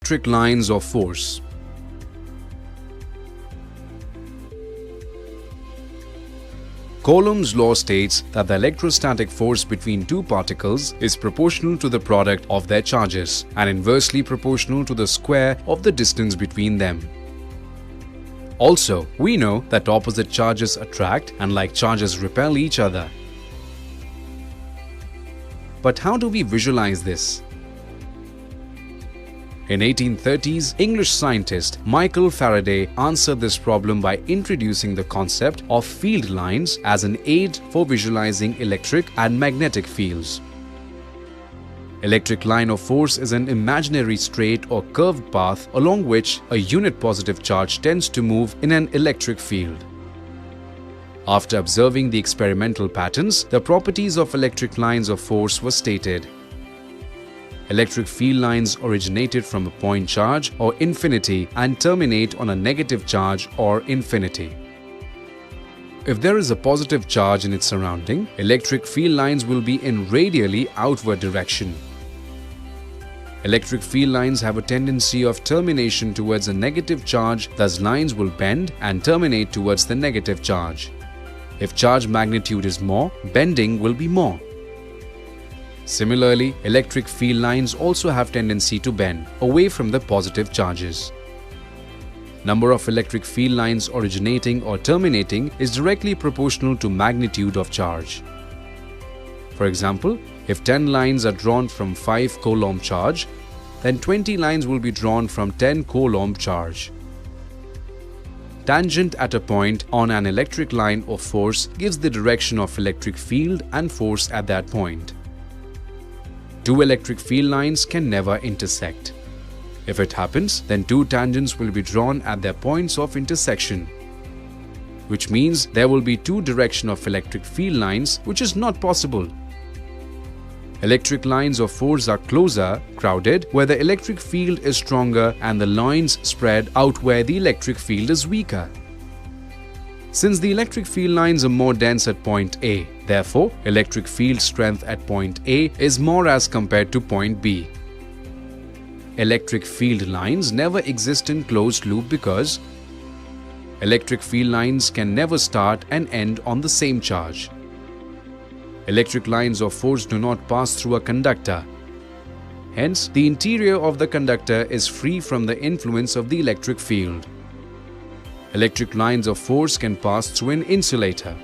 Electric lines of force. Coulomb's law states that the electrostatic force between two particles is proportional to the product of their charges and inversely proportional to the square of the distance between them. Also, we know that opposite charges attract and like charges repel each other. But how do we visualize this? In 1830s, English scientist Michael Faraday answered this problem by introducing the concept of field lines as an aid for visualizing electric and magnetic fields. Electric line of force is an imaginary straight or curved path along which a unit positive charge tends to move in an electric field. After observing the experimental patterns, the properties of electric lines of force were stated. Electric field lines originated from a point charge or infinity and terminate on a negative charge or infinity. If there is a positive charge in its surrounding, electric field lines will be in radially outward direction. Electric field lines have a tendency of termination towards a negative charge, thus lines will bend and terminate towards the negative charge. If charge magnitude is more, bending will be more. Similarly, electric field lines also have tendency to bend away from the positive charges. Number of electric field lines originating or terminating is directly proportional to magnitude of charge. For example, if 10 lines are drawn from 5 Coulomb charge, then 20 lines will be drawn from 10 Coulomb charge. Tangent at a point on an electric line of force gives the direction of electric field and force at that point. Two electric field lines can never intersect. If it happens, then two tangents will be drawn at their points of intersection, which means there will be two directions of electric field lines, which is not possible. Electric lines of force are closer, crowded, where the electric field is stronger and the lines spread out where the electric field is weaker. Since the electric field lines are more dense at point A, therefore, electric field strength at point A is more as compared to point B. Electric field lines never exist in closed loop because electric field lines can never start and end on the same charge. Electric lines of force do not pass through a conductor. Hence, the interior of the conductor is free from the influence of the electric field. Electric lines of force can pass through an insulator.